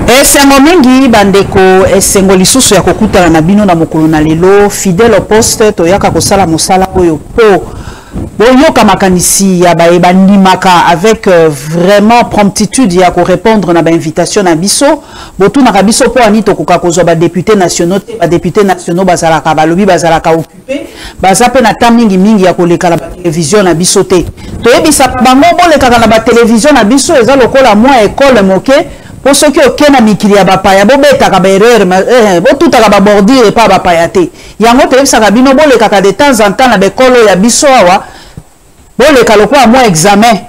Esengo mingi bandeko esengo lisusu ya kokutana na bino na mokolo na lelo fidèle au poste toyaka kosala mosala oyo po boyoka makanisi ya bandimaka avec vraiment promptitude ya ko répondre na ba invitation na biso botu na biso po ani tokoka kozwa ba députés nationaux bazalaka balobi bazalaka occupé bazape na ta mingi ya koleka na ba télévision na biso te toyebisa bango boleka na ba télévision na biso eza lokola moi école moke. Pour ceux qui ont mikili ya bapaya bobeta ka ba erreur botutaka ba bordure pa bapaya te yango tebisaka bino boleka de temps en temps na bekolo ya biso awa boleka lokwa mo examen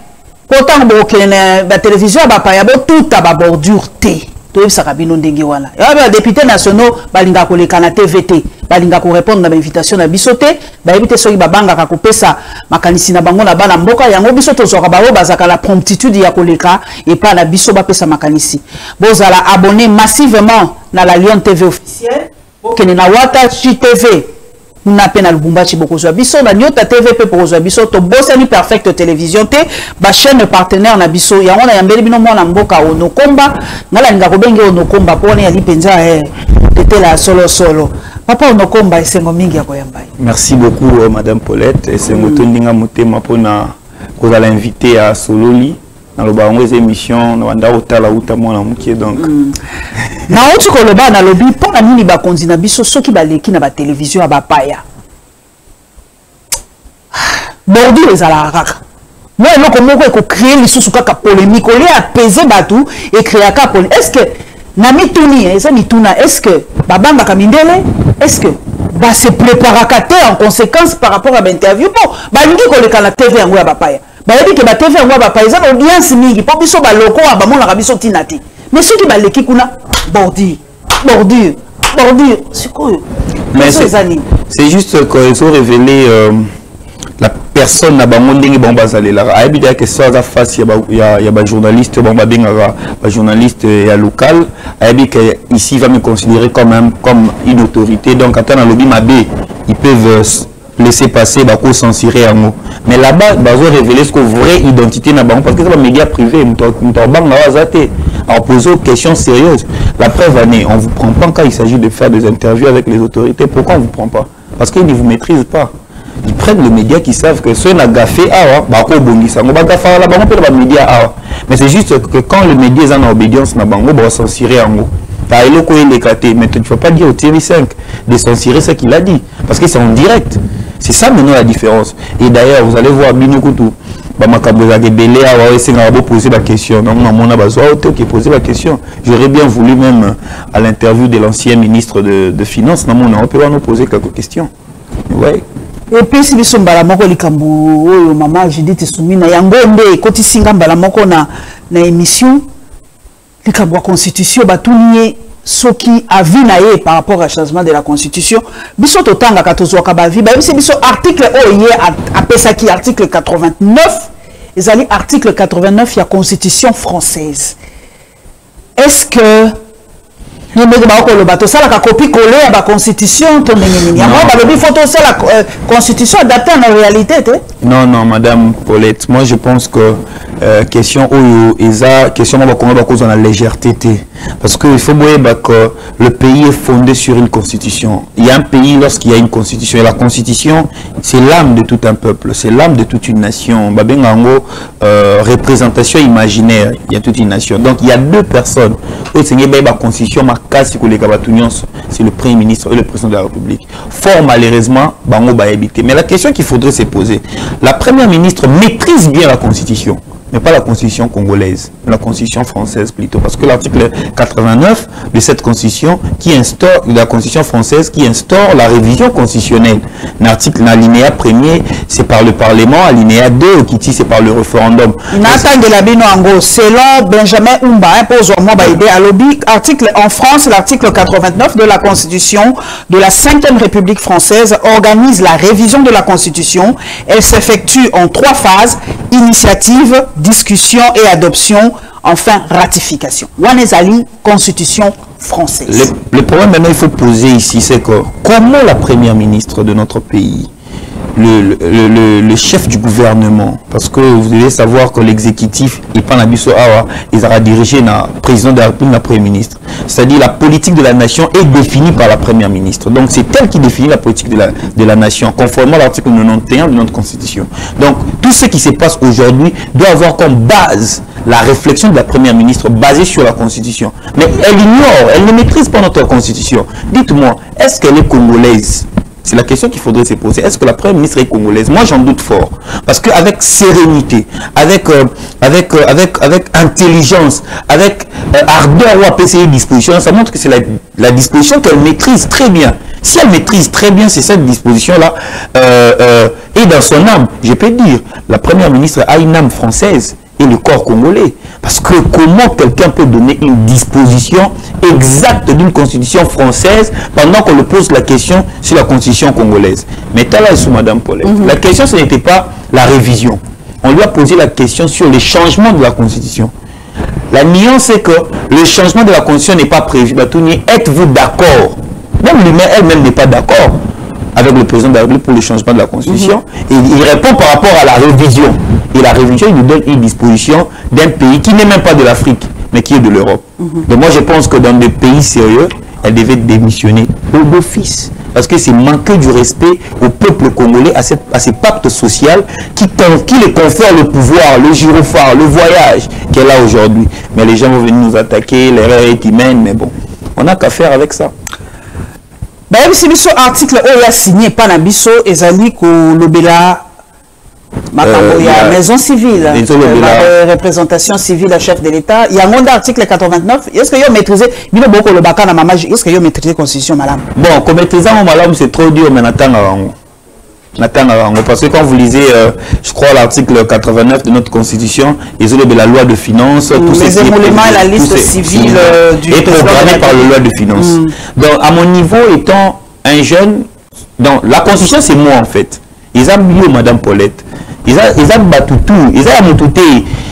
pourtant bokene ba télévision bapaya botuta ba bordure te tebisaka bino ndenge wana ya ba députés nationaux balinga koleka na TVT balinga ko répondre na invitation na biso te ba ebite soki babanga ka kopesa makanisi na bango na bana mboka yango biso tozoka ba bazaka la promptitude ya koleka et pas na biso ba pesa makanisi bozala abonné massivement na la Lion TV officielle bokene na Wata TV na pena Lubumbashi bokozwa biso na Nyota TV pe bokozwa biso to bosani perfect télévision te ba chaîne partenaire na biso yango na yambeli bino mwana mboka onokomba ngala ninga kobenge onokomba pone ya lipenza tete la solo papa onokomba esengo mingi ya koyamba. Merci beaucoup madame Paulette esengo tondinga motema pona kozala invité à Sololi na loba ngo émission na wanda otala utamona mukie donc na otu ko loba na lobi pona nini ba konzi na biso soki baleki na ba télévision ya bapaya bordi les ala kaka moi eloko moko ko créer lisusu kaka polémique oli apaiser batu et créer ka polémique est-ce que na mituni eza mituna est-ce que babanga kamindele est-ce que ba se préparaka te en conséquence par rapport à l'interview bon ba lingi ko leka na TV yango ya bapaya ba yebi ke ba TV yango ya bapaya eza audience mingi po biso ba loko ba mona biso tinati mais ceux qui ba leki kuna bordure c'est quoi mais c'est juste qu'ils ont révélé la personne na bango ndenge bon bazalela ayebi dia que ça za face ya ba journaliste bon ba bengaka ba journaliste ya local ayebi que ici va me considérer comme une autorité donc quand on a lobby mabé ils peuvent laisser passer ba ko censurer en mot mais là-bas bazo révéler ce que vraie identité na bango parce que c'est un média privé mutobanga wazate en posant des questions sérieuses la preuve année on vous prend pas quand il s'agit de faire des interviews avec les autorités pourquoi on vous prend pas parce qu'ils ne vous maîtrisent pas. Ils prennent les médias qui savent que ceux qui ont gaffé, mais c'est juste que quand les médias sont en obédience, ils vont censurer en haut. Mais tu ne peux pas dire au Thierry 5 de censurer ce qu'il a dit, parce que c'est en direct. C'est ça maintenant la différence. Et d'ailleurs, vous allez voir Binoukutu, poser la question. Poser la question. J'aurais bien voulu même à l'interview de l'ancien ministre de Finances, on peut nous poser quelques questions. Ouais. Et puis si biso mbala moko likambo oyo mama Judith Sumina yango nde koti singa mbala moko na émission likambo ya constitution batuniye soki avis na ye par rapport à changement de la constitution biso totanga katozwaka bavi ba biso article oyo apesaki article 89 ezali article 89 ya constitution française est-ce que nous avons la copie collée à la constitution. La constitution adaptée à la réalité. Non, madame Paulette. Moi, je pense que question question dans la légèreté. Parce qu'il faut voir que le pays est fondé sur une constitution. Il y a un pays lorsqu'il y a une constitution. Et la constitution, c'est l'âme de tout un peuple. C'est l'âme de toute une nation. Représentation imaginaire. Il y a toute une nation. Donc, il y a deux personnes. La constitution, c'est le Premier ministre et le Président de la République. Fort malheureusement, mais la question qu'il faudrait se poser, la Première ministre maîtrise bien la constitution. Mais pas la constitution congolaise, la constitution française plutôt. Parce que l'article 89 de cette constitution qui instaure, la constitution française qui instaure la révision constitutionnelle. L'article, l'alinéa premier, c'est par le Parlement, alinéa 2, qui dit c'est par le référendum. Selon Benjamin Umba, article en France, l'article 89 de la constitution de la 5e République française organise la révision de la constitution. Elle s'effectue en 3 phases, initiative, discussion et adoption, enfin ratification. Wanezali, constitution française. Le problème maintenant il faut poser ici, c'est que comment la première ministre de notre pays le chef du gouvernement, parce que vous devez savoir que l'exécutif et pas Nabiso Awa, ils aura dirigé le président de la République, le premier ministre. C'est-à-dire la politique de la nation est définie par la première ministre. Donc c'est elle qui définit la politique de la nation, conformément à l'article 91 de notre constitution. Donc tout ce qui se passe aujourd'hui doit avoir comme base la réflexion de la première ministre basée sur la constitution. Mais elle ignore, elle ne maîtrise pas notre constitution. Dites-moi, est-ce qu'elle est congolaise? C'est la question qu'il faudrait se poser. Est-ce que la première ministre est congolaise? Moi, j'en doute fort. Parce qu'avec sérénité, avec intelligence, avec ardeur ou APCI disposition, ça montre que c'est la disposition qu'elle maîtrise très bien. Si elle maîtrise très bien, c'est cette disposition-là. Et dans son âme, je peux dire, la première ministre a une âme française et le corps congolais. Parce que comment quelqu'un peut donner une disposition exacte d'une constitution française pendant qu'on le pose la question sur la constitution congolaise? Mais là, sous Madame Paulette, la question, ce n'était pas la révision. On lui a posé la question sur les changements de la constitution. La nuance, c'est que le changement de la constitution n'est pas prévu. Êtes-vous d'accord? Même lui-même, elle-même n'est pas d'accord avec le président de la République pour le changement de la constitution. Et il répond par rapport à la révision. Et la révision, il nous donne une disposition d'un pays qui n'est même pas de l'Afrique, mais qui est de l'Europe. Donc moi, je pense que dans des pays sérieux, elle devait démissionner d'office. Parce que c'est manquer du respect au peuple congolais, à ce pacte social qui lui confère le pouvoir, le gyrophare, le voyage qu'elle a aujourd'hui. Mais les gens vont venir nous attaquer, l'erreur est humaine, mais bon, on n'a qu'à faire avec ça. Si biso article oya signé par Nabiso ezali ko lobela makambo ya maison civile, la représentation civile à chef de l'État. Il y a un article 89. Est-ce que vous maîtrisez bino boko le baka na mama? Est-ce que vous maîtrisez constitution madame? Bon, comme maîtriser en madame c'est trop dur, mais parce que quand vous lisez, je crois, l'article 89 de notre constitution, ils ont la loi de finances, tous ces émoluments, la liste civile est programmée par la loi de finances. Donc, à mon niveau, étant un jeune, donc, la constitution, c'est moi en fait. Ils ont mis Madame Paulette. Ils ont battu tout. Ils ont monté.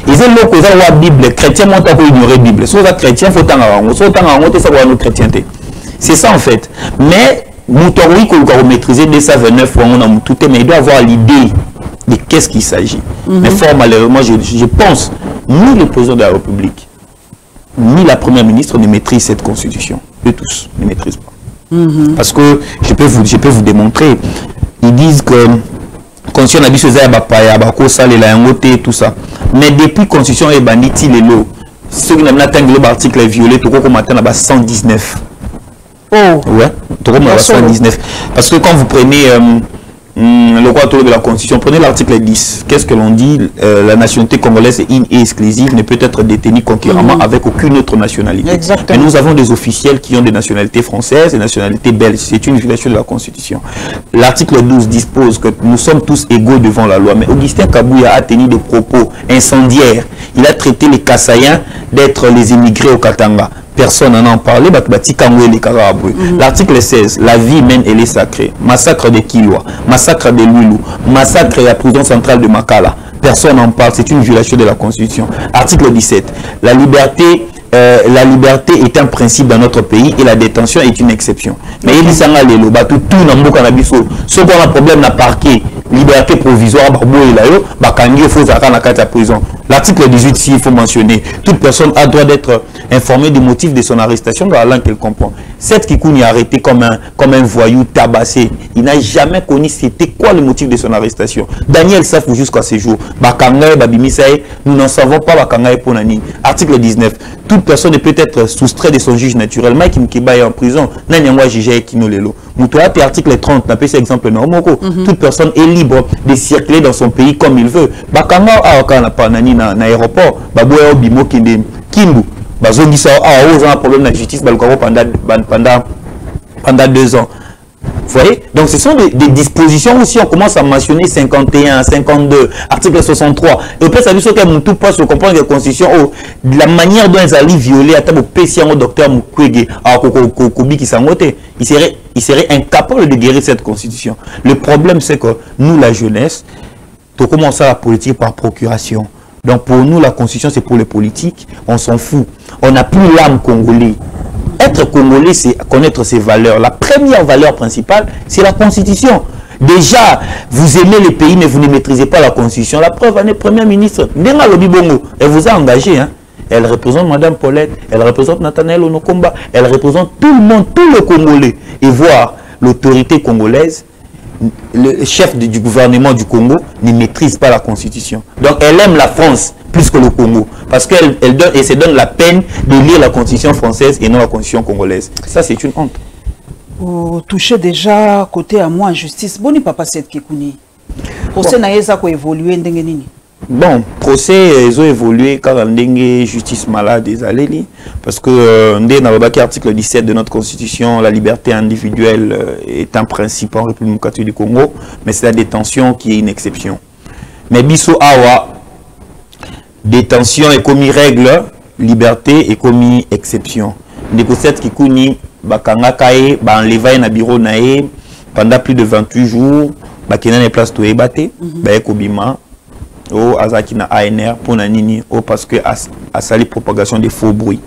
Ils ont dit que la Bible, chrétien, on peut ignorer la Bible. Si vous êtes chrétien, il faut t'en chrétienté. C'est ça en fait. Mais, oui, qu'on doit maîtriser dès ça 29 ans, on a tout, mais il doit avoir l'idée de qu'est-ce qu'il s'agit. Mais fort malheureusement, je pense, ni le président de la République, ni la première ministre ne maîtrisent cette constitution. Eux tous ne maîtrisent pas. Parce que je peux vous démontrer, ils disent que constitution a dit tout ça. Mais depuis constitution est bandit les lots. Ceux qui n'ont pas l'article est violé, tout comme maintenant 119. Oh. Ouais, 119. Parce que quand vous prenez le droit de la Constitution, prenez l'article 10. Qu'est-ce que l'on dit? La nationalité congolaise est exclusive, ne peut être détenue concurremment avec aucune autre nationalité. Exactement. Mais nous avons des officiels qui ont des nationalités françaises et nationalités belges. C'est une violation de la Constitution. L'article 12 dispose que nous sommes tous égaux devant la loi. Mais Augustin Kabouya a tenu des propos incendiaires. Il a traité les Kassaïens d'être les immigrés au Katanga. Personne n'en a parlé. L'article 16, la vie humaine, elle est sacrée. Massacre de Kilwa, massacre de Lulu, massacre à la prison centrale de Makala. Personne n'en parle, c'est une violation de la Constitution. Article 17, la liberté est un principe dans notre pays et la détention est une exception. Mais il dit ça, tout ce qu'on a problème à parquet, liberté provisoire, il faut la prison. L'article 18, s'il faut mentionner, toute personne a droit d'être informée du motif de son arrestation dans la langue qu'elle comprend. Cette Kikouni est arrêté comme un voyou tabassé. Il n'a jamais connu c'était quoi le motif de son arrestation. Daniel Safou jusqu'à ce jour. Nous n'en savons pas Ponani. Article 19. Toute personne ne peut être soustraite de son juge naturel. Mike Mkiba est en prison. Article 30, cet exemple normoko. Toute personne est libre de circuler dans son pays comme il veut. Bakanga a un aéroport. Baboué Bimo Kimbu. Bazongisa a problème de justice pendant 2 ans. Vous voyez? Donc ce sont des dispositions aussi, on commence à mentionner 51, 52, article 63. Et au plus, ça veut dire que tout passe au comprendre que la Constitution, la manière dont ils allaient violer, à tel au docteur Mukwege, à Kokobi qui s'en il serait incapable de guérir cette Constitution. Le problème, c'est que nous, la jeunesse, on commence à la politique par procuration. Donc pour nous, la Constitution, c'est pour les politiques. On s'en fout. On n'a plus l'âme congolais. Être congolais, c'est connaître ses valeurs. La première valeur principale, c'est la Constitution. Déjà, vous aimez le pays, mais vous ne maîtrisez pas la constitution. La preuve, elle est première ministre. Ndenga Lobi Bongo, elle vous a engagé. Hein? Elle représente Madame Paulette, elle représente Nathanaël Onokomba, elle représente tout le monde, tout le Congolais. Et voir l'autorité congolaise, le chef du gouvernement du Congo ne maîtrise pas la constitution. Donc elle aime la France plus que le Congo. Parce qu'elle se donne la peine de lire la constitution française et non la constitution congolaise. Ça, c'est une honte. Vous touchez déjà côté à moi en justice. Boni papa cette Kikouni. Procès n'a pas évolué. Bon, procès ils ont évolué car on justice malade des allées parce que dans l'article 17 de notre constitution, la liberté individuelle est un principe en République démocratique du Congo, mais c'est la détention qui est une exception. Mais biso awa détention est commis règle, liberté est commis exception. Négociat qui kuni bakanga kae ba enlevé na bureau nae pendant plus de 28 jours, bakena na place to ebate, ba ekobima au azaki na ANR pour nini au parce que a sali propagation de faux bruits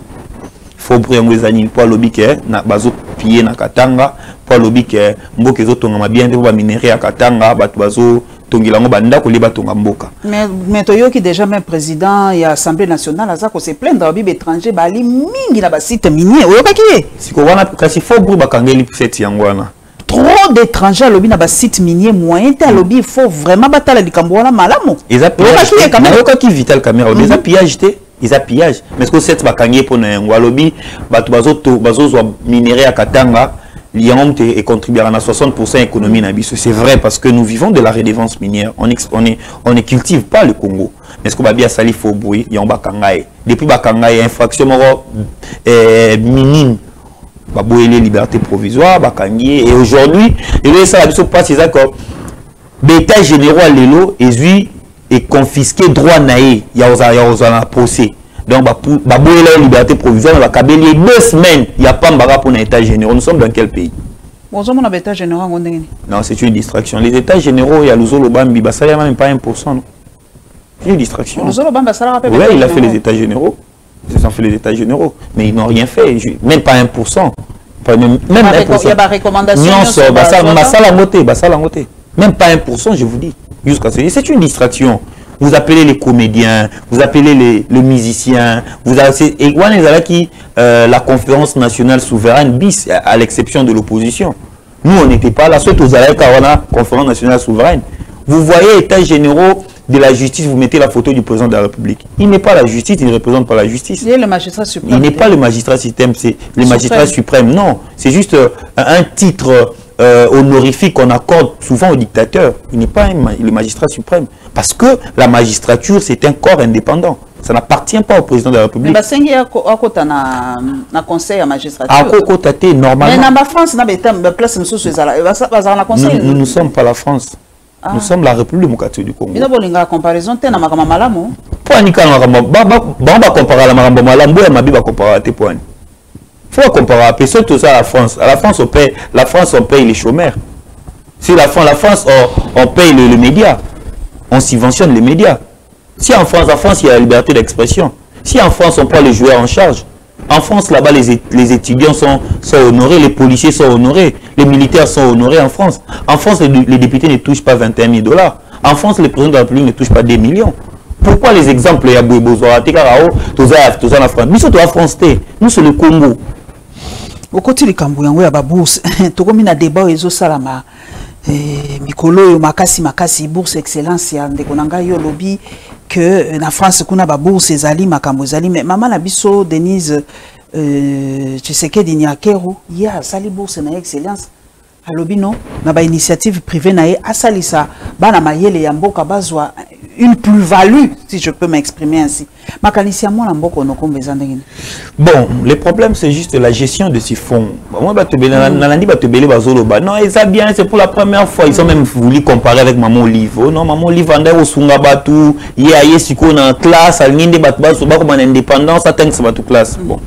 en wezani pour lobby que na bazo pied na Katanga pour lobby que mboka ezotonga mabien de ba minerai à Katanga batu bazo tongilango banda ko liba tonga mboka mais toyoki déjà même président et assemblée nationale azako se plaindre ba bibe étranger bali mingi na ba site minier oyokaki siko wana kasi faux bruit bakangeli cette yangwana. Trop d'étrangers à lobby na ba site minier moyen te lobby il faut vraiment batala likambo wana malamu. Ils a pillage quand même qui vital caméra ils a pillage te ils a pillage mais ce que cette bakangé pour na lobby batu bazo zo minerai à Katanga liant et contribuer à 60% économie na biso c'est vrai parce que nous vivons de la redevance minière on ne cultive pas le Congo mais ce que ba bien sali faux bruit yon bakangaye depuis bakangaye infraction minime babouélé liberté provisoire bakangié et aujourd'hui et ça la passe ces accords l'état général l'élo est confisqué droit naé il y a un procès donc babouélé liberté provisoire va kabeli 2 semaines il y a pas mbara pour un état général nous sommes dans quel pays bonjour mon état général non c'est une distraction les états généraux il y a l'Uzolo Bambi ça y a même pas 1% c'est une distraction l'Uzolo Bambi ça rappelle ouais il a fait les états généraux. Ils ont fait les états généraux, mais ils n'ont rien fait, même pas 1%. Même 1%. Il y a des recommandations. Même pas 1%, je vous dis. C'est une distraction. Vous appelez les comédiens, vous appelez les musiciens, vous avez, et la conférence nationale souveraine bis, à l'exception de l'opposition. Nous, on n'était pas là, surtout aux la conférence nationale souveraine. Vous voyez, états généraux de la justice, vous mettez la photo du président de la République. Il n'est pas la justice, il ne représente pas la justice. Il est le magistrat suprême. Il n'est pas le magistrat suprême, c'est le magistrat suprême. Non, c'est juste un titre honorifique qu'on accorde souvent au dictateur. Il n'est pas le magistrat suprême. Parce que la magistrature, c'est un corps indépendant. Ça n'appartient pas au président de la République. Mais il y a un conseil à magistrature. Normalement. Mais en France, nous ne sommes pas la France. Nous sommes la République démocratique du Congo. Il y a une comparaison. Il faut comparer. Surtout ça à la France. À la France, on paye les chômeurs. Si la France, on paye les médias. On subventionne les médias. Si en France, il y a la liberté d'expression. Si en France, on prend les joueurs en charge. En France, là-bas, les étudiants sont honorés, les policiers sont honorés, les militaires sont honorés en France. En France, les députés ne touchent pas 21 000 $. En France, le président de la République ne touche pas 2 millions. Pourquoi les exemples, il y a besoin de la France? Nous, c'est le Congo. Au côté du Cambou, il y a une bourse. Tu as mis un débat et salama. Mikolo, makasi, bourse excellence, il y a un lobby. Que en France, qu'on a ba bourse ezali makambo ezali mais maman la biso Denise tu sais que Dinyakero il y a sali bourse na excellence à lobby non na ba initiative privée na asalisa bana mayele ya mboka bazwa une plus-value si je peux m'exprimer ainsi makanisi ya mwana mboko no kombeza ndengene. Bon, le problème c'est juste la gestion de ces fonds. Moi ba tebele nalandi ba tebele bazolo ba non ça bien c'est pour la première fois ils ont même voulu comparer avec Maman Olive. Oh non Maman Olive anda osunga batu ye siko na classe alingende batu baso ba comme indépendance atteindre sa batu classe. Bon.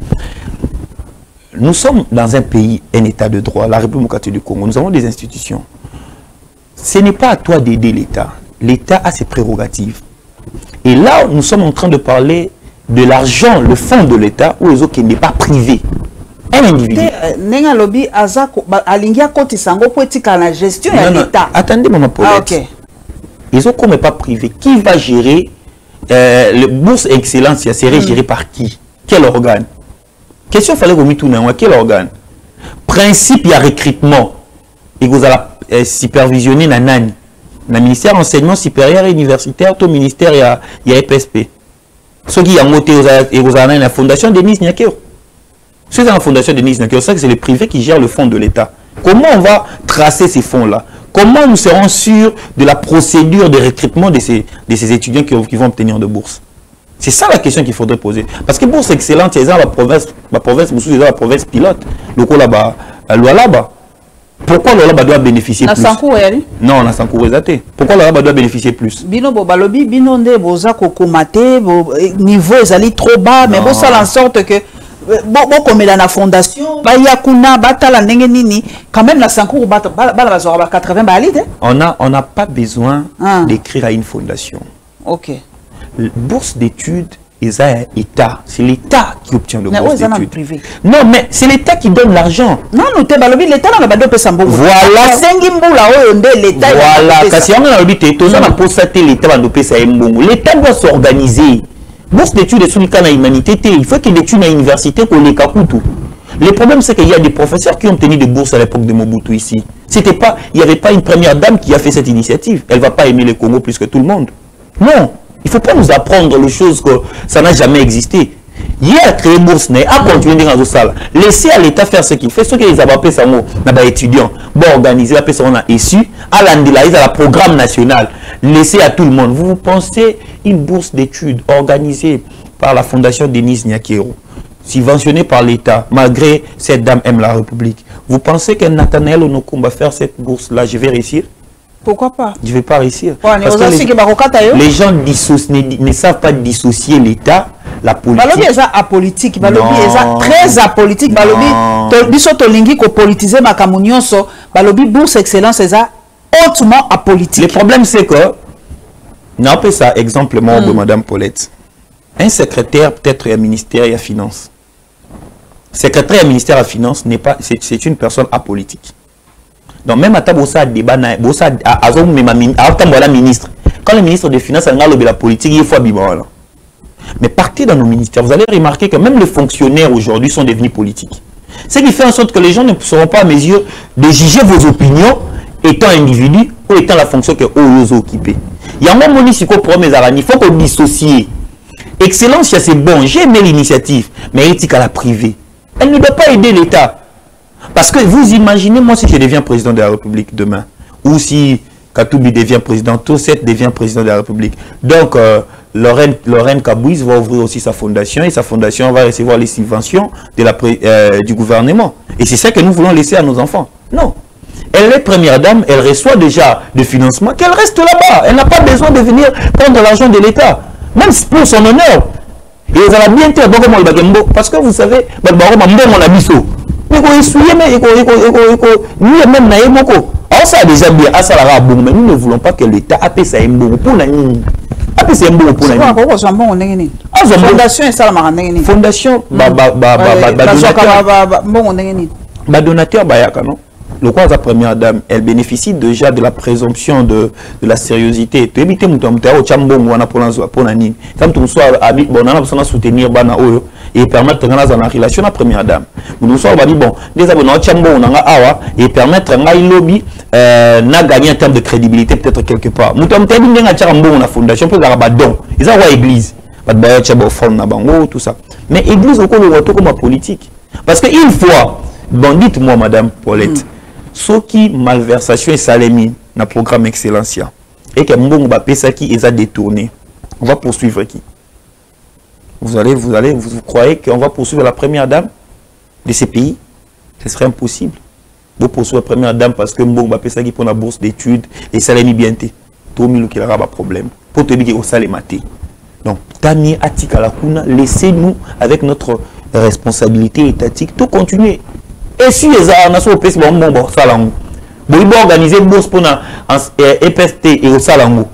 Nous sommes dans un pays, un état de droit, la République démocratique du Congo. Nous avons des institutions. Ce n'est pas à toi d'aider l'État. L'État a ses prérogatives. Et là, nous sommes en train de parler de l'argent, le fonds de l'État, où les autres qui n'est pas privé. Un individu. Nenga lobby azako alingia koti sango poetika la gestion de l'État. Attendez, maman Paulette. Ok. Ils ont comme pas privé. Qui va gérer le bourse excellence? Serait géré par qui? Quel organe? Question fallait vous mettre tout. Quel organe? Principe, il y a recrutement. Et vous allez supervisionner na nani. Na ministère enseignement supérieur et universitaire, tout ministère il y a EPSP. Ce qui a monté vous avez la fondation Denis Nyakero. C'est la fondation Denis Nyakero, c'est le privé qui gère le fonds de l'État. Comment on va tracer ces fonds-là? Comment nous serons sûrs de la procédure de recrutement de ces étudiants qui vont obtenir de bourse? C'est ça la question qu'il faudrait poser. Parce que bourse excellente, c'est la province pilote. Le coup là-bas, là-bas. Pourquoi l'Olaba doit bénéficier plus? Non, la Sankouré. Pourquoi l'Olaba doit bénéficier plus? Bino Bobalobi, Bino Nde Boza Kokomate, niveau est trop bas, mais bon, ça en sorte que bon comme dans la fondation, Yakuna, Batala Nengenini, quand même la Sankouré, 80 balide. On n'a pas besoin d'écrire à une fondation. Ok. Bourse d'études. C'est l'État qui obtient le bourse d'études. Non, mais c'est l'État qui donne l'argent. Non, l'État n'a pas de Sambo. Voilà. L'État doit s'organiser. Bourse d'études sur l'humanité, il faut qu'il y ait une université pour les Kakutu. Le problème, c'est qu'il y a des professeurs qui ont obtenu des bourses à l'époque de Mobutu ici. Il n'y avait pas une première dame qui a fait cette initiative. Elle ne va pas aimer le Congo plus que tout le monde. Non. Il ne faut pas nous apprendre les choses que ça n'a jamais existé. Il a créé bourse, a continué dans le salle. Laissez à l'État faire ce qu'il fait. Ce qu'ils avaient appelé ça, les étudiants, bon organiser, après ça, on a issu, à la programme national. Laissez à tout le monde. Vous pensez une bourse d'études organisée par la fondation Denis Nyakero, subventionnée par l'État, malgré cette dame aime la République. Vous pensez que Nathanaël Onokum va faire cette bourse-là? Je vais réussir? Pourquoi pas? Je ne vais pas réussir. Parce que les gens ne savent pas dissocier l'État, la politique. Balobi est apolitique. Balobi est très apolitique. Balobi, biso tolingi ko politiser makamunyoso. Balobi bourse excellence est hautement apolitique. Le problème c'est que, n'a pas ça exemplement de Madame Paulette. Un secrétaire peut-être à ministère et à finance. Secrétaire à ministère à finance n'est pas, c'est une personne apolitique. Donc même à Tabosa débat ministre. Quand le ministre des Finances a la politique, il faut bibala. Mais partez dans nos ministères, vous allez remarquer que même les fonctionnaires aujourd'hui sont devenus politiques. Ce qui fait en sorte que les gens ne seront pas à mesure de juger vos opinions étant individu ou étant la fonction que vous occupez. Il y a un moment il faut qu'on dissocie. Excellence, c'est bon, j'ai aimé l'initiative, mais éthique à la privée. Elle ne doit pas aider l'État. Parce que vous imaginez, moi, si je deviens président de la République demain, ou si devient président, Tosset devient président de la République. Donc, Lorraine Kabouis va ouvrir aussi sa fondation et sa fondation va recevoir les subventions de du gouvernement. Et c'est ça que nous voulons laisser à nos enfants. Non. Elle est première dame, elle reçoit déjà de financement, qu'elle reste là-bas. Elle n'a pas besoin de venir prendre l'argent de l'État. Même pour son honneur. Et elle va bien faire parce que vous savez, on a mis ça. Ça a déjà bien, mais nous ne voulons pas que l'État appelle ça un bon pour la fondation donateur le quoi sa première dame, elle bénéficie déjà de la présomption de la sérieuseté. Tu évites mon temps au chambon ou pour la nine. Comme tu sois habité, bon, on a besoin de soutenir bana oyo et permettre dans la relation la première dame. Nous sommes dit bon, des abonnés au chambon on a awa et permettre à lobby n'a gagné en termes de crédibilité peut-être quelque part. Nous sommes tellement bien à chambon la fondation pour la don. Ils ont église, pas de chambon forme na bango tout ça. Mais église au le retour comme politique. Parce que une fois, bon dites-moi madame Paulette. Ce qui malversation et salémine dans le programme Excellencia et que Mbongo Bapesa qui les a détournés, on va poursuivre qui? Vous croyez qu'on va poursuivre la première dame de ces pays? Ce serait impossible. Vous poursuivre la première dame parce que Mbongo Bapesa qui prend la bourse d'études et salémi bienté. Tout le monde qui aura pas problème. Pour te dire que ça les maté. Donc, Tani Atika Lakuna, laissez-nous avec notre responsabilité étatique tout continuer. Et si les nations européennes bon salango, vous organiser bourse pour EPST et au salango.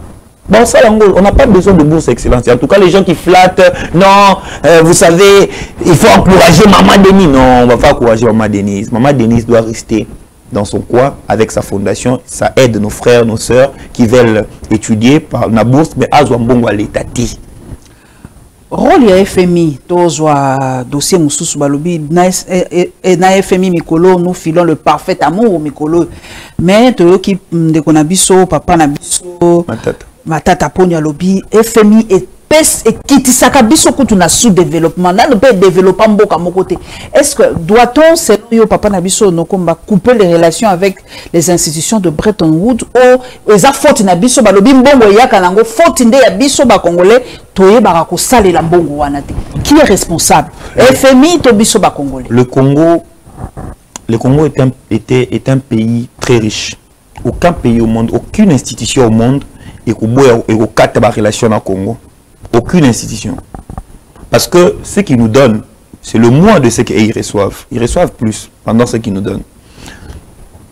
Bon, ça, on n'a pas besoin de bourse excellence. En tout cas, les gens qui flattent, non, vous savez, il faut encourager Maman Denise. Non, on ne va pas encourager Maman Denise. Maman Denise doit rester dans son coin avec sa fondation. Ça aide nos frères, nos sœurs qui veulent étudier par la bourse, mais à Zouambongo à l'État. Rôle ya FMI, tozwa dossier Moussous Balobi, na FMI Mikolo, nous filons le parfait amour au Mikolo. Mais to qui de konabiso, papa nabiso, matata poni alobi, FMI et pes et kitisaka biso kutu na sous-développement. Là, le pays développement mboka mokote. Est-ce que doit-on, selon papa nabiso, no komba couper les relations avec les institutions de Bretton Woods ou eza faute na biso balobi mbongo yaka nango faute nde ya biso ba congolais toye ba ko sale la mbongo wana te. Qui est responsable? FMI to biso ba congolais. Le Congo est un pays très riche. Aucun pays au monde, aucune institution au monde et au quatre relations au Congo. Aucune institution. Parce que ce qu'ils nous donnent, c'est le moins de ce qu'ils reçoivent. Ils reçoivent plus pendant ce qu'ils nous donnent.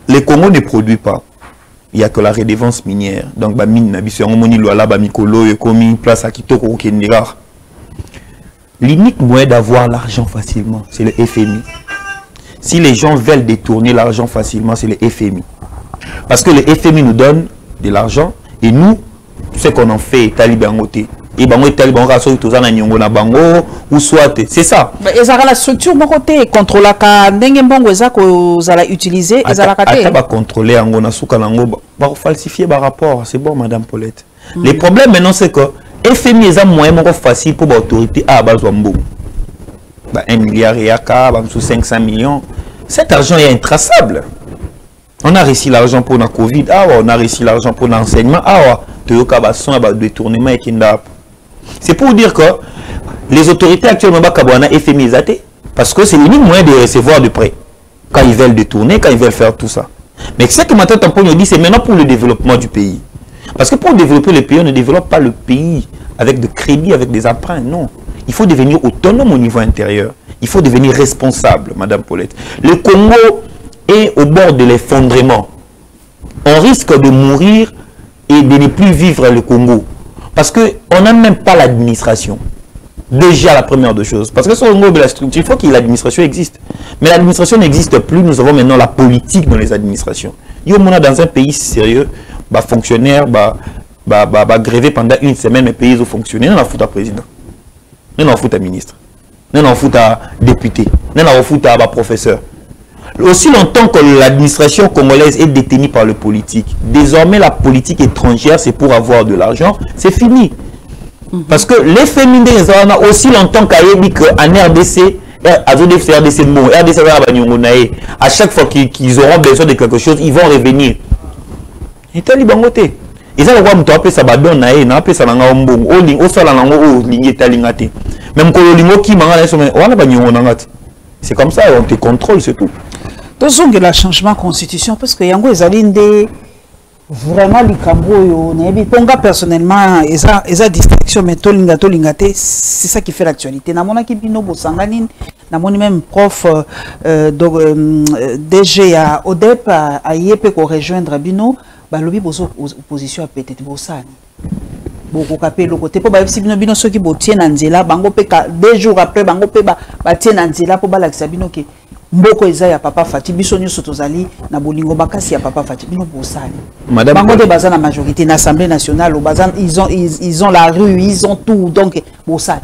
Les Congo ne produit pas. Il n'y a que la redevance minière. Donc, l'unique moyen d'avoir l'argent facilement, c'est le FMI. Si les gens veulent détourner l'argent facilement, c'est le FMI. Parce que le FMI nous donne de l'argent et nous, ce qu'on en fait est à liberté. Et ou soit c'est ça. Mais la structure mon côté contrôle la ndenge utiliser contrôler falsifier par rapport, c'est bon madame Paulette. Le problème maintenant c'est que FMI est un moyen facile pour l'autorité à Bazouambo. 1 milliard et 500 millions. Cet argent est intraçable. On a réussi l'argent pour la Covid, on a réussi l'argent pour l'enseignement, détournement et kidnapping. C'est pour dire que les autorités actuellement FMI parce que c'est l'unique moyen de recevoir de prêts quand ils veulent détourner, quand ils veulent faire tout ça. Mais ce que maintenant Tamponio dit, c'est maintenant pour le développement du pays. Parce que pour développer le pays, on ne développe pas le pays avec de crédit, avec des emprunts, non. Il faut devenir autonome au niveau intérieur. Il faut devenir responsable, Madame Paulette. Le Congo est au bord de l'effondrement. On risque de mourir et de ne plus vivre le Congo. Parce qu'on n'a même pas l'administration. Déjà la première de choses. Parce que sur le niveau de la structure, il faut que l'administration existe. Mais l'administration n'existe plus. Nous avons maintenant la politique dans les administrations. Il y a dans un pays sérieux, fonctionnaire, gréver pendant une semaine, mais pays où fonctionnaire, on a foutu à président. On a foutu à ministre. On a foutu à député. On a foutu à professeur. Aussi longtemps que l'administration congolaise est détenue par le politique, désormais la politique étrangère, c'est pour avoir de l'argent, c'est fini. Parce que les féminins, aussi longtemps qu'en RDC, à chaque fois qu'ils auront besoin de quelque chose, ils vont revenir. Et tel libangoté. Ils ont le droit de ça badon naé, na pe ça nanga mbongo, o ling, o sala nango o lingi talingate. Même quand le lingo qui manga na so mais wana ba nyongo nangati. C'est comme ça, on te contrôle, c'est tout. Donc, il y a le changement de constitution parce que Yango est vraiment likambo yo personnellement ils a distraction mais c'est ça qui fait l'actualité. Na mona ki bino bosangani na moni même prof DG à ODEP a yepé ko rejoindre bino balobi bozo opposition a peut-être bosani. Boko kapé le côté pour ba bino bino ceux qui botie na nzela bango pe 2 jours après bango pe ba tie na nzela pour ba la bino ke mboko eza ya papa Fati biso nyoso tozali na bolingo bakasi ya papa Fati bino bosali madame bango de bazana la majorité na l'Assemblée nationale au bazan ils ont la rue ils ont tout donc bosali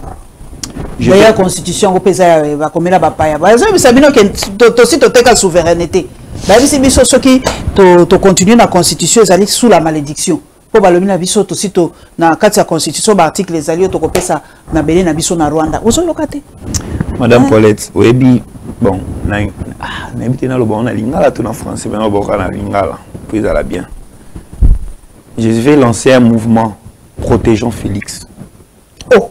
la constitution opeza va komela bapaya bazo bisabino ke tosi toteka souveraineté ba bisi biso soki to continuer na constitution ezali sous la malédiction po balobi na biso tosi to na kati ya constitution ba article ezali to kopesa na belé na biso na Rwanda ozo lokate madame Paulette oyebi bon n'habitez dans le bon, on a lingala tout en français, mais on a lingala, puis ça va bien. Je vais lancer un mouvement protégeant Félix. Oh,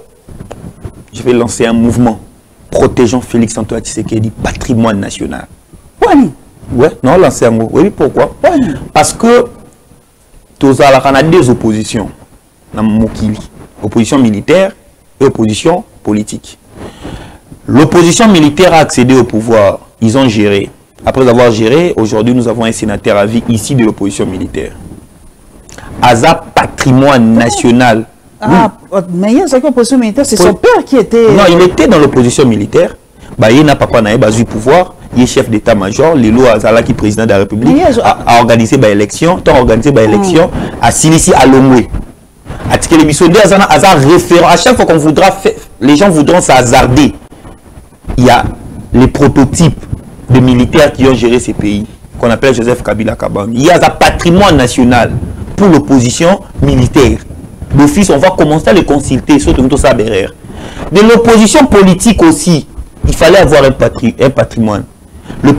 je vais lancer un mouvement protégeant Félix Antoine Tshisekedi, patrimoine national. Oui. Ouais, non, lancer un mot. Oui, pourquoi? Parce que tous à la des oppositions, dans Mokili, opposition militaire et opposition politique. L'opposition militaire a accédé au pouvoir. Ils ont géré. Après avoir géré, aujourd'hui, nous avons un sénateur à vie ici de l'opposition militaire. Aza patrimoine national. Ah, oui. Mais il y a une opposition militaire, c'est son père qui était... Non, il était dans l'opposition militaire. Bah, il n'a pas eu pouvoir. Il est chef d'état-major. Lelo Azala, qui est président de la République, a organisé des élections. A organisé des élections à Silissi, à Lomoué. À chaque fois qu'on voudra faire, les gens voudront s'hasarder. Il y a les prototypes de militaires qui ont géré ces pays, qu'on appelle Joseph Kabila Kabang. Il y a un patrimoine national pour l'opposition militaire. D'office, on va commencer à les consulter, surtout tout ça derrière. De l'opposition politique aussi, il fallait avoir un patrimoine. Il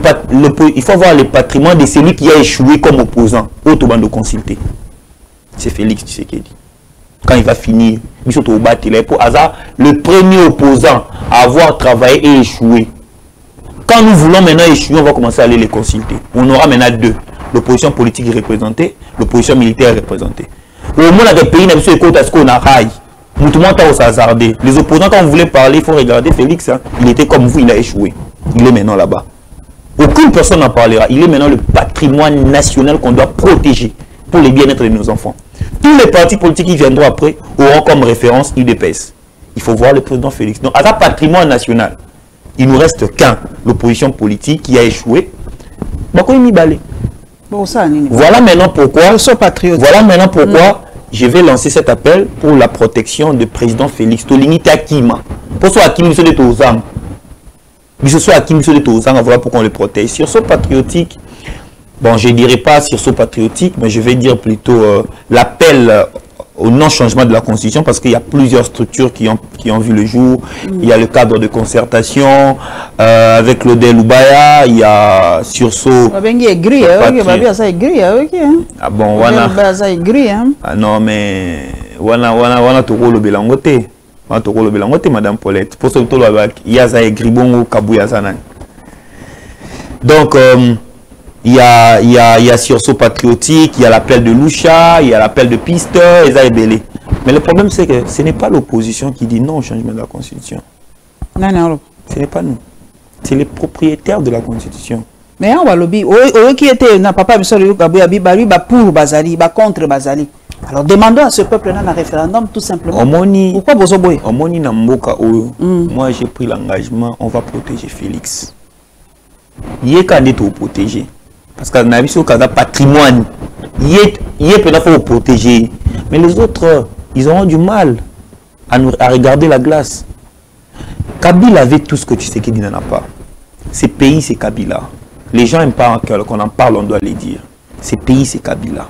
faut avoir le patrimoine de celui qui a échoué comme opposant. Autrement de consulter. C'est Félix Tshisekedi. Quand il va finir, le premier opposant à avoir travaillé et échoué. Quand nous voulons maintenant échouer, on va commencer à aller les consulter. On aura maintenant deux. L'opposition politique est représentée, l'opposition militaire est représentée. Au moins, dans les pays, on a rail. Les opposants, quand on voulait parler, il faut regarder Félix. Hein, il était comme vous, il a échoué. Il est maintenant là-bas. Aucune personne n'en parlera. Il est maintenant le patrimoine national qu'on doit protéger pour le bien-être de nos enfants. Tous les partis politiques qui viendront après auront comme référence UDPS. Il faut voir le président Félix. Donc, à ça, patrimoine national, il ne nous reste qu'un, l'opposition politique qui a échoué. Voilà maintenant pourquoi, je vais lancer cet appel pour la protection du président Félix. Voilà pourquoi on le protège. Sur ce patriotique, bon, je ne dirais pas sursaut patriotique, mais je vais dire plutôt l'appel au non-changement de la Constitution, parce qu'il y a plusieurs structures qui ont vu le jour. Il y a le cadre de concertation avec l'Odel Loubaya, il y a sursaut... Ah bon, voilà. Ah non, mais... Voilà, Toro le Belangote. Madame Paulette. Pour ce que il y a Gribongo Kabouyazanan. Donc, il y a sursaut patriotique, il y a l'appel de Loucha, il y a l'appel de Piste, et ça est belé. Mais le problème, c'est que ce n'est pas l'opposition qui dit non au changement de la Constitution. Non. Ce n'est pas nous. C'est les propriétaires de la Constitution. Mais on va lobby. Qui était papa pour Bazali, contre Bazali. Alors demandons à ce peuple-là un référendum tout simplement. Pourquoi Bozoboy? Moi j'ai pris l'engagement, on va protéger Félix. Il est candidat au protéger. Parce qu'on a vu sur le patrimoine. Il est peut-être protéger. Mais les autres, ils auront du mal à regarder la glace. Kabila avait tout ce que tu sais qu'il n'en a pas. Ces pays, c'est Kabila. Les gens n'aiment pas qu'on en parle, on doit les dire. Ces pays, c'est Kabila.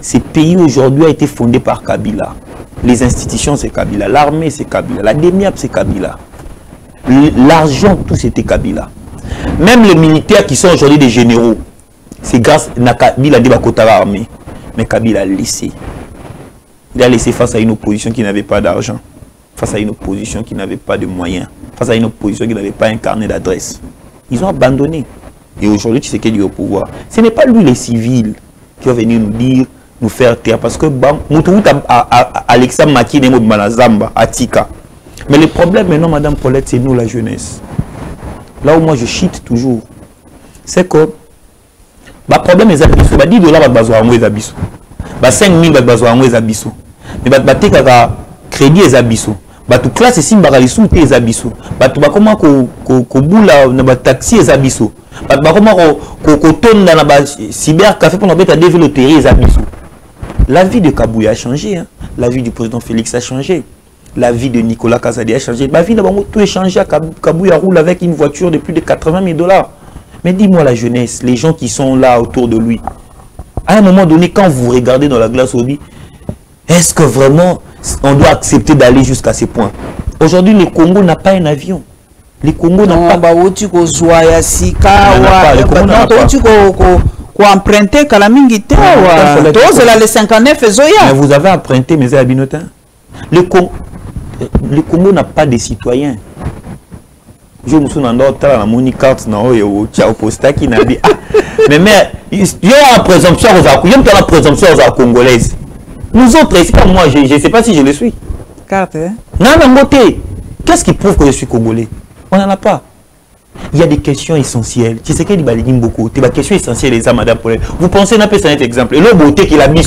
Ces pays aujourd'hui a été fondé par Kabila. Les institutions, c'est Kabila. L'armée, c'est Kabila. La DEMIAP, c'est Kabila. L'argent, tout c'était Kabila. Même les militaires qui sont aujourd'hui des généraux, c'est grâce à Kabila de Bakotara armée. Mais Kabila a laissé. Il a laissé face à une opposition qui n'avait pas d'argent, face à une opposition qui n'avait pas de moyens, face à une opposition qui n'avait pas un carnet d'adresse. Ils ont abandonné. Et aujourd'hui, tu sais qu'il est au pouvoir. Ce n'est pas lui, les civils, qui va venir nous dire, nous faire taire. Parce que Alexandre Maki n'est pas Zamba, à Tika. Mais le problème maintenant, Madame Paulette, c'est nous, la jeunesse. Là où moi je chite toujours, c'est que le problème est que 10 $, $5 000, mais crédit est abisso. Tu classe ici, tu es abisso. Tu vas comment taxi est abisso. Tu vas comment tourne dans la cybercafé pour développer les abisso. La vie de Kabouya a changé. Hein. La vie du président Félix a changé. La vie de Nicolas Kazadi a changé. Ma vie, tout est changé. Kabouya roule avec une voiture de plus de 80 000 $. Mais dis-moi la jeunesse, les gens qui sont là autour de lui. À un moment donné, quand vous regardez dans la glace, on dit, est-ce que vraiment on doit accepter d'aller jusqu'à ce point? Aujourd'hui, le Congo n'a pas un avion. Le Congo n'a pas... Le Congo n'a pas... emprunter Kalamingite, les 59 mais vous avez emprunté mes abinotins. Le Congo n'a pas de citoyens. Je me souviens dans mon carte qui n'a dit mais il y a la présomption aux Congolaises. Nous autres, c'est pas moi, je ne sais pas si je le suis. Carte, hein? Non, qu'est-ce qui prouve que je suis Congolais? On n'en a pas. Il y a des questions essentielles. Tu sais qu'il y a des questions essentielles, les Madame Paulette. Vous pensez d'un peu, c'est un exemple. Et le beauté qu'il a mis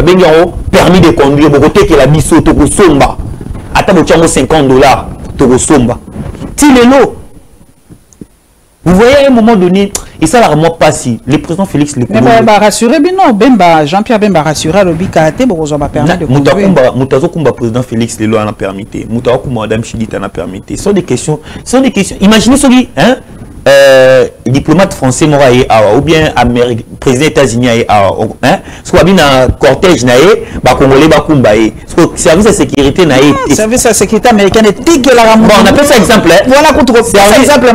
permis de conduire, que la biso, toko somba. Attends, tu as $50, toko somba. Tilelo. Vous voyez, à un moment donné, et ça la remonte pas si le président Félix le mais rassuré, non, Bemba, Jean-Pierre Bemba rassuré, le Bikate, bon, on va permis de conduire. Moutazo Kumba, président Félix Lelo en a permis. Moutazo Kumba, madame Chidit en a permis. Ce sont des questions. Imaginez celui, hein? Diplomate français ou bien président des États-Unis hein, soit bien un cortège congolais service de sécurité service de sécurité américain est on appelle ça exemple voilà on appelle ça exemple la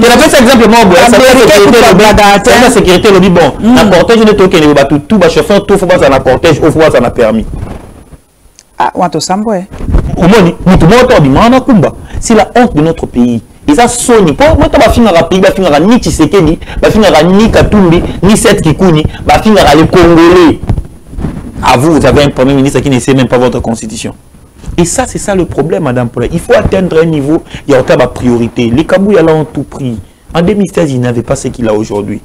sécurité le bon un cortège ne tout chauffeur tout faut pas un cortège au faut ça permis c'est la honte de notre pays. Et ça sonne. Pour moi, tu vas finir à pays, tu vas finir à ni Tshisekedi, tu vas finir à ni Katumbi, ni Seth Kikouni, tu vas finir à les Congolais. À vous, vous avez un premier ministre qui ne sait même pas votre constitution. Et ça, c'est ça le problème, madame Paulette. Il faut atteindre un niveau, il y a ma priorité. Les Kabouya là ont tout pris. En 2016, il n'avait pas ce qu'il a aujourd'hui.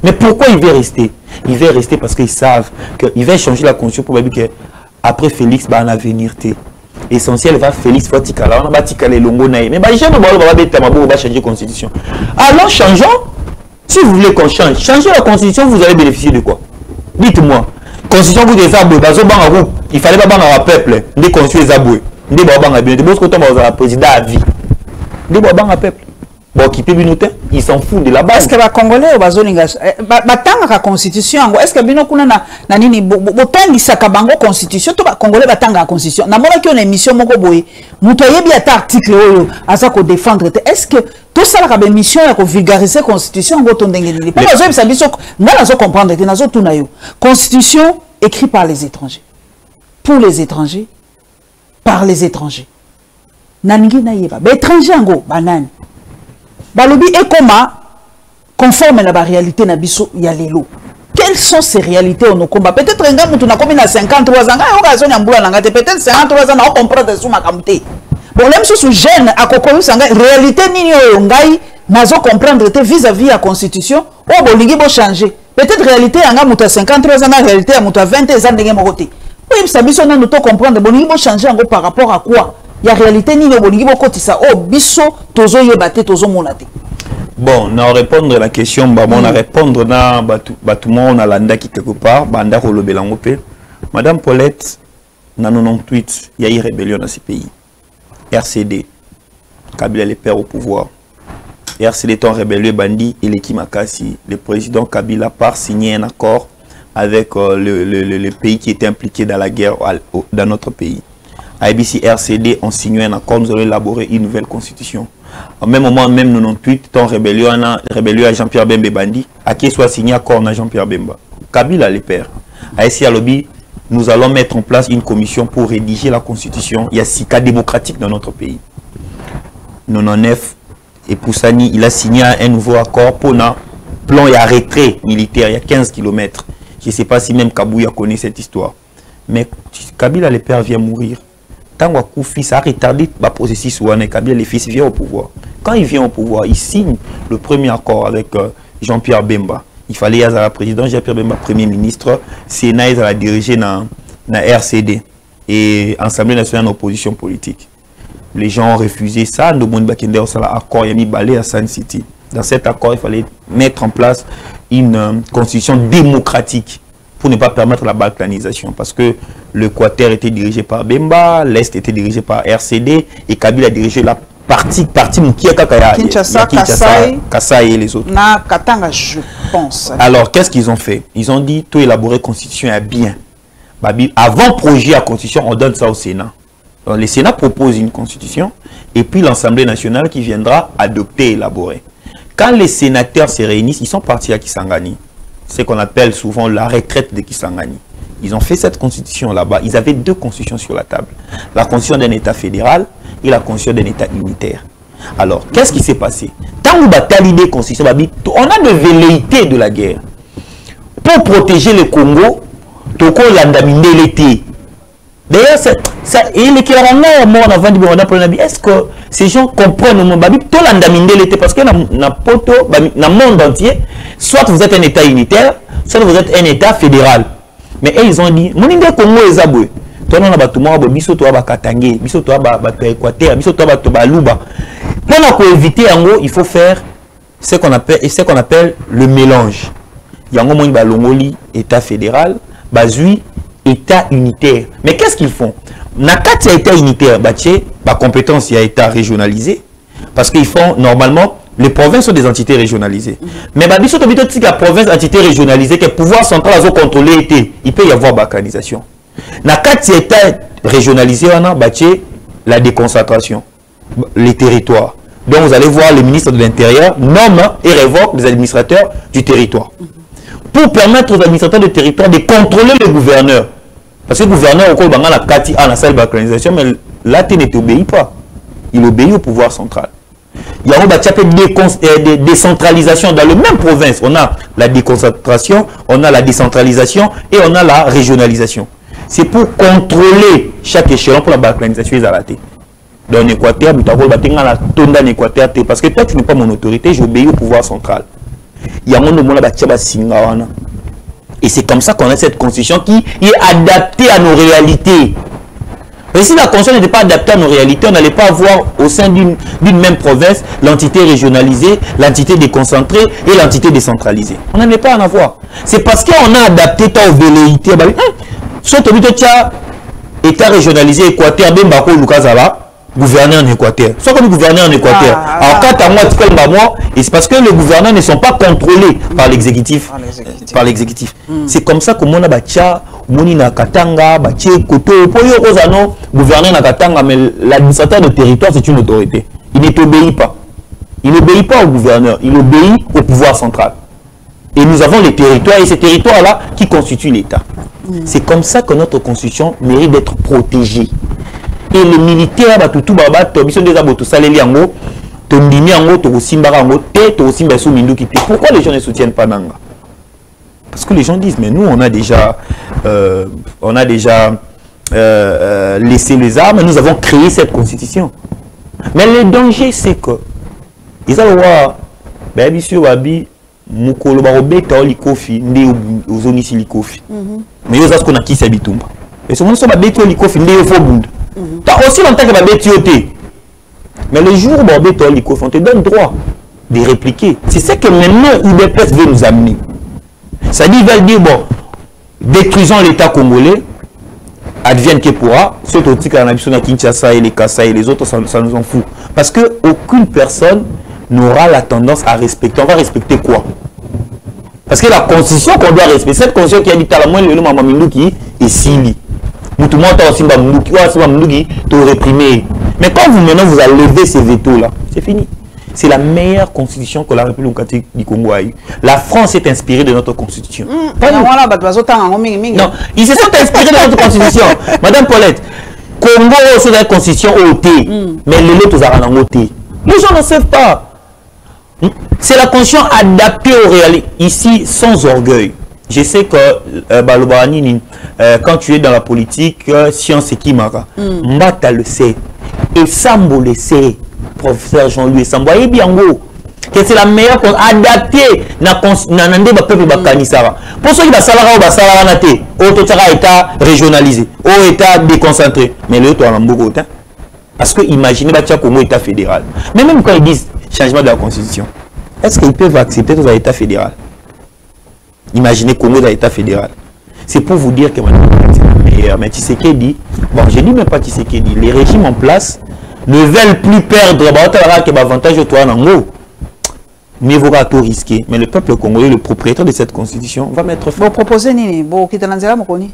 Mais pourquoi il veut rester? Il veut rester parce qu'ils savent qu'il va changer la constitution pour dire qu'après Félix, bah, en avenir, essentiel va Félix Fatikala, on a bâti les longo naï. Mais jamais on va changer la constitution. Alors changeons. Si vous voulez qu'on change, changer la constitution, vous allez bénéficier de quoi? Dites-moi. Constitution vous des aboués, il fallait pas banner peuple, des constituer les aboués, des babans bien, des beaux côtés dans président à vie, des babans à peuple. Bon, qui peut binoter, il s'en fout de la base. Est-ce que les Congolais au bazoninga, batanga constitution, est-ce que bino kuna na nini botangi sakabango constitution, to ba Congolais batanga constitution. Na mona ki on émission moko boye, mutoye bi ata article oyo aza ko défendre. Est-ce que tout ça la émission ya ko vulgariser constitution ngo tondenge ni. Pas bazo bisa biso ngala zo comprendre te nazo tuna yo. Constitution écrite par les étrangers. Pour les étrangers, par les étrangers. Naningi na yeba. Ba étranger ngo banani. Balobi est comment conforme à la réalité na biso ya lelo. Quelles sont ces réalités on combat? Peut-être un gars mutu na komi na 53 ans, peut-être 53 ans na comprendre sous ma kamte. Bon même sous jeune à kokoyu sanga réalité nini oyo ngai nazo comprendre te vis-à-vis la constitution, o bolingi bo changer. Peut-être réalité anga mutu 53 ans, réalité ya mutu 20 ans ndenge mokote. Oui, ça biso na nous to comprendre bolingi bo changer ngo par rapport à quoi? Il y a réalité ni le bolingi bokotisa oh biso tozo yebate tozo monate. Bon, na répondre à la question on a répondre na tout monde a landa qui quelque part banda ko lobelango pe. Madame Paulette na 98 il y a eu rébellion dans ce pays. RCD Kabila les pères au pouvoir. RCD est en rébellion bandit et l'équipe Makasi, le président Kabila part signer un accord avec le pays qui était impliqué dans la guerre dans notre pays. ABC RCD ont signé un accord, nous allons élaborer une nouvelle constitution. Au même moment, même 98, ton rébellion à Jean-Pierre Bemba Bandi, à qui soit signé accord à Jean-Pierre Bemba. Kabila les pères. À SIA Lobby, nous allons mettre en place une commission pour rédiger la constitution. Il y a 6 cas démocratiques dans notre pays. 99, et Poussani, il a signé un nouveau accord pour un plan et un retrait militaire, il y a 15 km. Je ne sais pas si même Kabouya connaît cette histoire. Mais Kabila les pères vient mourir. Tant que fils a retardé le processus où Kabila les fils vient au pouvoir. Quand il vient au pouvoir, il signe le premier accord avec Jean-Pierre Bemba. Il fallait à la présidence Jean-Pierre Bemba premier ministre, Sénat il a dirigé dans RCD et Assemblée nationale d'opposition politique. Les gens ont refusé ça. Nous avons accord, il y a mis balai à Sun City. Dans cet accord, il fallait mettre en place une constitution démocratique pour ne pas permettre la balkanisation. Parce que l'Équateur était dirigé par Bemba, l'Est était dirigé par RCD, et Kabila a dirigé la partie Kinshasa, Kasaï et les autres. Na Katanga, je pense. Alors, qu'est-ce qu'ils ont fait? Ils ont dit, tout élaborer constitution est bien. Avant projet à constitution, on donne ça au Sénat. Alors, le Sénat propose une constitution, et puis l'Assemblée nationale qui viendra adopter et élaborer. Quand les sénateurs se réunissent, ils sont partis à Kisangani. C'est ce qu'on appelle souvent la retraite de Kisangani. Ils ont fait cette constitution là-bas. Ils avaient 2 constitutions sur la table. La constitution d'un État fédéral et la constitution d'un État unitaire. Alors, qu'est-ce qui s'est passé? Tant que bataille l'idée constitution, on a de velléités de la guerre. Pour protéger le Congo, Toko l'andamine l'été. D'ailleurs, est-ce que ces gens comprennent tout l'andamine l'été? Parce que dans le monde entier, soit vous êtes un État unitaire, soit vous êtes un État fédéral. Mais ils ont dit, mon Indien Congo est aboué. Toi, on a battu moi, biso toi ba Katangé, biso toi ba Équateur, biso toi ba Luba. Pour éviter en gros, il faut faire ce qu'on appelle le mélange. Il y a un moment balongoli État fédéral, bazui État unitaire. Mais qu'est-ce qu'ils font? Nakati État unitaire, ba compétence il y a État régionalisé parce qu'ils font normalement les provinces sont des entités régionalisées. Mais biso to bito la province entité régionalisée que pouvoir central a contrôler il peut y avoir balkanisation. Nakati État régionalisé on a la déconcentration, les territoires. Donc vous allez voir le ministre de l'Intérieur nomme et révoque les administrateurs du territoire. Pour permettre aux administrateurs du territoire de contrôler le gouverneur. Parce que le gouverneur, au cours de la Kati, a la balkanisation, mais là, tu n'obéis pas. Il obéit au pouvoir central. Il y a une décentralisation dans la même province. On a la déconcentration, on a la décentralisation et on a la régionalisation. C'est pour contrôler chaque échelon pour la balkanisation. Dans l'Équateur, parce que toi, tu n'es pas mon autorité, j'obéis au pouvoir central. Il y a un moment et c'est comme ça qu'on a cette constitution qui est adaptée à nos réalités. Mais si la constitution n'était pas adaptée à nos réalités, on n'allait pas avoir au sein d'une même province l'entité régionalisée, l'entité déconcentrée et l'entité décentralisée. On n'allait pas en avoir. C'est parce qu'on a adapté ta velléité. Soit État régionalisé, Équateur, Bembako, Lukazala, gouverneur en Équateur. Soit comme gouverneur en Équateur. Alors quand à moi, et c'est parce que les gouverneurs ne sont pas contrôlés par l'exécutif. C'est comme ça que mon abacha, moni na Katanga, baché koto, poyo ozano, gouverneur na Katanga, mais l'administrateur de territoire c'est une autorité. Il ne t'obéit pas. Il n'obéit pas au gouverneur, il obéit au pouvoir central. Et nous avons les territoires, et ces territoires-là qui constituent l'État. C'est comme ça que notre constitution mérite d'être protégée. Et les militaires, pourquoi les gens ne soutiennent pas Nanga? Parce que les gens disent, mais nous, on a déjà laissé les armes, nous avons créé cette constitution. Mais le danger, c'est que, ils allaient voir, mukolo barobeta likofi nde ozonisi likofi mais yoza qu'on a qui s'habitumba et ce monde so babeti likofi nde fo bunda ta aussi longtemps que babeti yote mais le jour babeta likofi on te donne droit de répliquer. C'est ce que maintenant UDPS veut nous amener. Ça dit, il va dire bon, détruisons l'État congolais, advienne que pourra, surtout quand on a vu Kinshasa et les Kassai et les autres, ça nous en fout. Parce que aucune personne n'aura la tendance à respecter. On va respecter quoi? Parce que la constitution qu'on doit respecter, cette constitution qui a dit à la moindre le nom Mamindouki est Sili. Nous tout le monde aussi Mamindouki te réprimer. Mais quand vous maintenant vous allez lever ces veto là, c'est fini. C'est la meilleure constitution que la République démocratique du Congo a eue. La France est inspirée de notre constitution. Non, ils se sont inspirés de notre constitution. Madame Paulette, Congo aussi a une constitution OT, mais les autres ont OT. Les gens ne savent pas. C'est la constitution adaptée aux réalités. Ici, sans orgueil. Je sais que quand tu es dans la politique, science et Kimara, Mbata le sait, et Sambo le sait, professeur Jean-Louis Sambo, et bien que c'est la meilleure adaptée na peuple bakanisara. Pour ceux qui va salara ou basara nate, au état régionalisé, au état déconcentré, mais le toit en beaucoup. Parce que imaginez Batia Congo état fédéral. Mais même quand ils disent changement de la constitution, est-ce qu'ils peuvent accepter dans l'état fédéral? Imaginez Congo dans l'état fédéral. C'est pour vous dire que c'est la meilleure. Mais Tshisekedi, bon, je dis même pas Tshisekedi, les régimes en place ne veulent plus perdre l'avantage au toit en haut. Mais il vaut tout risquer. Mais le peuple congolais, le propriétaire de cette constitution, va mettre fin. Vous proposez ni bon Kitananzela Mokoni?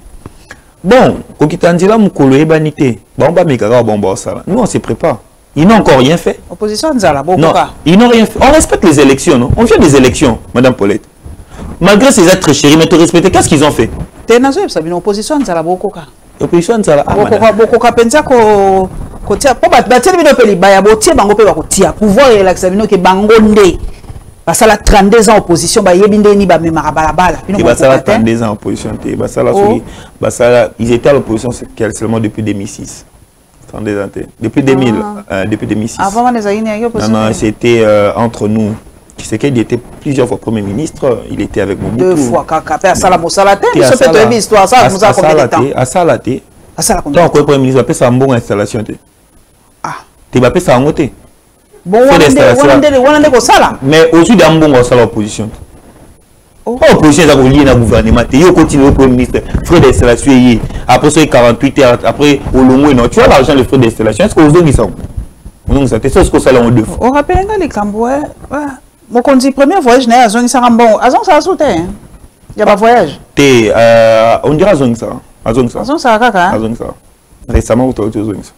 Bon, Kitananzela Mokolo et Banité. Bon, nous on se prépare. Ils n'ont encore rien fait. Opposition Nzala, bon, non, ils n'ont rien fait. On respecte les élections, non? On fait des élections, Madame Paulette. Malgré ces êtres chéris, mais te respecter, qu'est-ce qu'ils ont fait? T'es dans une opposition Nzala, Bokoka. Opposition Nzala, Bokoka pensa ko kotia po batia bino peli baya botie bango pe bakotia pouvoir relaxa bino ke bango nde basala 32 ans opposition ba yebinde ni ba memara balabala bino basala 32 ans opposition te basala basala ils étaient à l'opposition seulement depuis 2006 32 ans depuis 2000 depuis 2006 avant les années opposition non c'était entre nous Tshisekedi était plusieurs fois Premier ministre, il était avec Mobutu. 2 fois, Kaka. À Salamosalaté, il se fait une histoire. Ça, nous a combien de temps? À Salaté. À Salaté. Tant que Premier ministre, il a fait une bonne installation. Ah. Tu vas faire ça en côté. Bon, on a ça. Mais aussi d'un bon à l'opposition. L'opposition est liée au gouvernement. Il continue au Premier ministre, frais d'installation. Après 48 heures, après au long et non. Tu vois l'argent, les frais d'installation. Est-ce que vous avez ça? C'est ce que ça l'a en 2 fois. On rappelle les Cambouais. Mon conduit premier voyage, n'est pas un bon. Azon, ça a sauté. Il n'y a pas de voyage. On dirait Azon ça. Azon ça. Azon ça, Kaka. Azon ça. Récemment, vous avez Azon ça.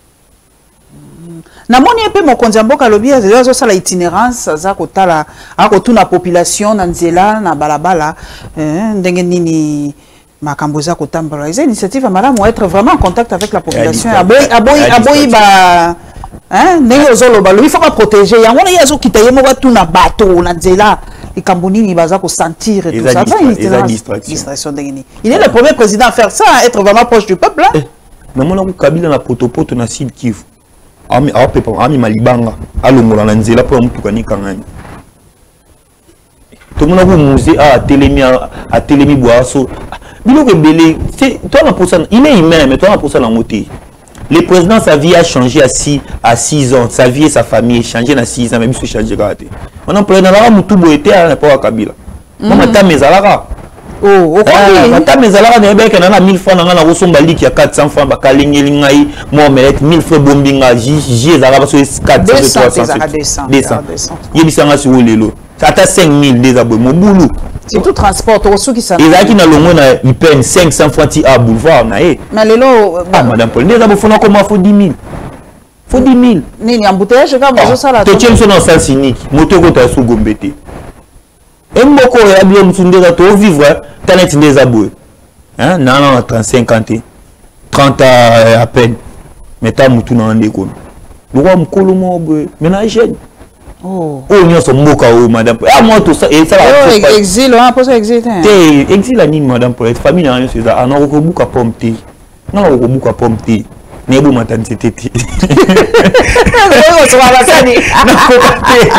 Na moni pe mo konzi mboka lobi azo sala itinérance za kotala akotuna population na nzela na balabala ndenge nini makambo za kotambola les initiatives malamu être vraiment en contact avec la population aboyi ba ndenge ozoloba il faut pas protéger yango na yazo kitaye mo batuna bato na nzela likambo nini baza ko sentir et tout ça distraction ndenge nini il est le premier président à faire ça être vraiment proche du peuple na mona ko Kabila na potopoto na Sud Kivu ami malibanga alongola na nzela po mutuka ni kangani to mona ko musée a telemi boaso biloko belé c'est toi la personne il est humain mais toi la personne en moté le président sa vie a changé à 6 ans sa vie et sa famille changé à 6 ans même si changer raté on en na la mutu boete à pas Kabila mama ta mezalaka oh ta mezalaka ne beka na 1000 francs na kosomba liki ya 400 francs bakalingeli ngai mo melette 1000 francs bombinga ji ezala ba so 400 200 yebisanga si wolelo ata 5000 déjà boy mobulu c'est tout transport au qui ça ezaki na longo na ipen 500 francs ti à boulevard na e mais lelo madame Paul déjà bofona comment faut 10 000 faut 10 000 nini embouteillage comme bazo sala to tchenso na sens unique moto ko ta su gombete mboko ya bien mtsundeza to vivre tanet ndeza boy hein na 35 ans 30 à peine mais ta mutu na ndeko le roi mkolo mo boy maintenant jeune oh nyo so mboka o madame ah moi tout ça et ça va exil on pose exil té exil la nini madame pour famille na rien c'est ça ana ko buka pompe na ko buka pompe ne bu maternité tété so va ça ni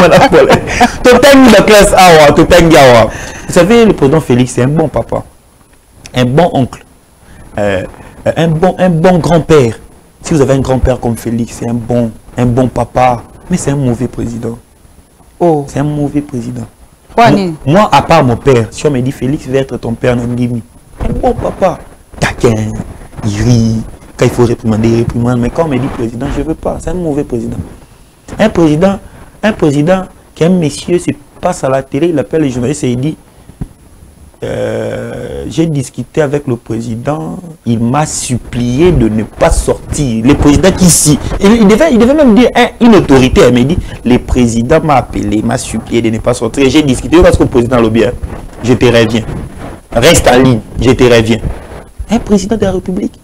madame Paul to tangi la classe awa to tangi awa vous savez le président Félix c'est un bon papa un bon oncle un bon grand-père si vous avez un grand-père comme Félix c'est un bon papa mais c'est un mauvais président. Oh. C'est un mauvais président. Moi, à part mon père, si on me dit Félix va être ton père, un bon papa. Taquin, il rit. Quand il faut réprimander, il réprimande. Mais quand on me dit président, je ne veux pas. C'est un mauvais président. Un président qui est un monsieur, c'est passe à la télé, il appelle les journalistes et il dit j'ai discuté avec le président, il m'a supplié de ne pas sortir. Le président qui ici, il devait même dire une autorité, elle m'a dit, le président m'a appelé, m'a supplié de ne pas sortir. J'ai discuté parce que le président l'a bien, je te reviens. Reste en ligne, je te reviens. Un président de la République,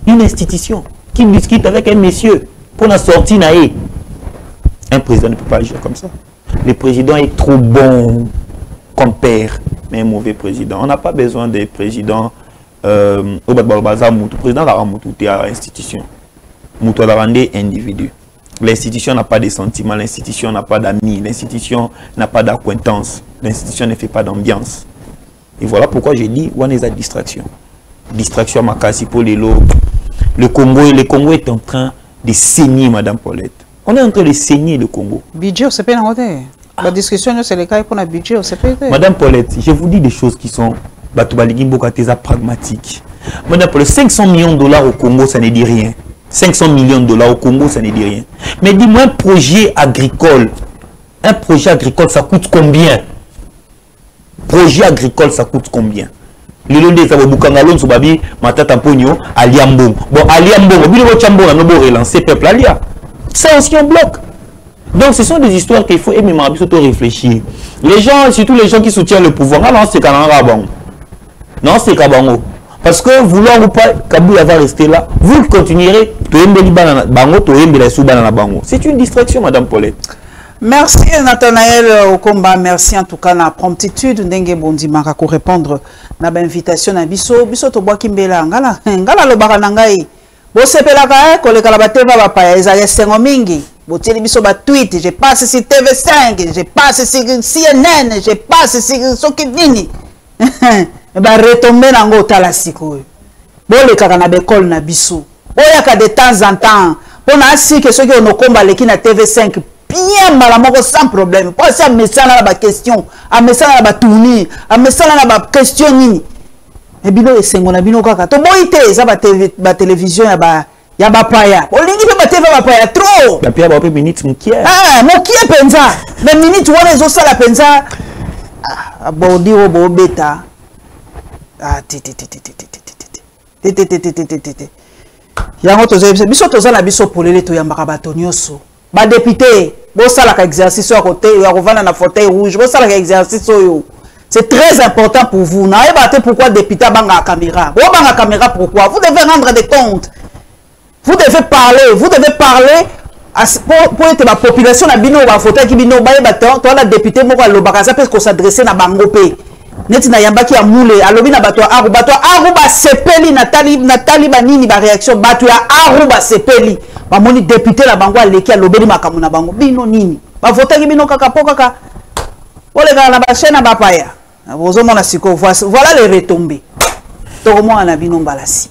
une institution qui discute avec un monsieur pour la sortie naïe. Un président ne peut pas agir comme ça. Le président est trop bon comme père, mais un mauvais président. On n'a pas besoin des présidents au président la ramoutou à l'institution. Moutou la rendre individu. L'institution n'a pas de sentiments, l'institution n'a pas d'amis, l'institution n'a pas d'acquaintance, l'institution ne fait pas d'ambiance. Et voilà pourquoi j'ai dit on est à distraction. Distraction à Makassi pour les lots. Le Congo est en train de saigner, Madame Paulette. On est en train de saigner le Congo. Budget, c'est pas noté. La discussion, c'est le cas pour le budget, c'est pas noté. Madame Paulette, je vous dis des choses qui sont pragmatiques. Madame Paulette, 500 millions de dollars au Congo, ça ne dit rien. 500 millions de dollars au Congo, ça ne dit rien. Mais dis-moi, un projet agricole, ça coûte combien? Projet agricole, ça coûte combien? Le long des Aboukangalo, Soubabi, Matata Pogno, Aliambon. Bon, Aliambon, au bout de votre chambre, on a relancer le peuple Alia. C'est aussi un bloc. Donc, ce sont des histoires qu'il faut aimer réfléchir. Les gens, surtout les gens qui soutiennent le pouvoir, non, c'est Kananga. Non, c'est Kabango. Parce que vouloir ou pas, Kabila va rester là. Vous continuerez, c'est une distraction, Madame Paulette. Merci Nathanaël Okomba, merci en tout cas la promptitude ndenge bondimaka ko répondre na ba invitation na biso to bwa kimbela ngala lo baka nangai bo sepelaka ko le kala bateva ba pa ezale sengo mingi botieli biso ba tweet, je passe sur TV5, je passe sur CNN, je passe sur soki nini. Ba retomber nango tala sikoyo. Bolekaka na bekole na biso. Oyaka de temps en temps. Pona asi que ceux qui ont combat leki na TV5 bien malamoko sans problème. Pour ça message na ba question, a message na ba tourner, a message na ba question nini. E bino esengo na bino kaka. To boite za ba TV ba télévision ya ba paya. Olingi pe ba TV ba paya trop. La pia ba pe minute mokie. Ah, mokie penza. Mais minute wana zo sala penza. Ah, bodi o bo beta. Ah, yango tozo biso tozala biso polele to yambaka bato nyonso ba député bo sala ka exercice ya côté ya kovana na fauteuil rouge bo sala ka exercice oyo c'est très important pour vous na ebate pourquoi député banga caméra bo banga caméra pourquoi vous devez rendre des comptes vous devez parler pour être la population na bino ba fauteuil ki bino ba yeba to la député moko alobaka ça peut ko s'adresser na bango pe neti na yambaki ya mule alobi na bato aruba sepeli na tali banini ba réaction bato ya aruba sepeli ba moni député la bango aleki alobeli makambo na bango bino nini ba votaki bino kaka po kaka ole na ba chaîne ba paya bozo mona siko voilà les retombées to mo na bino mbalasi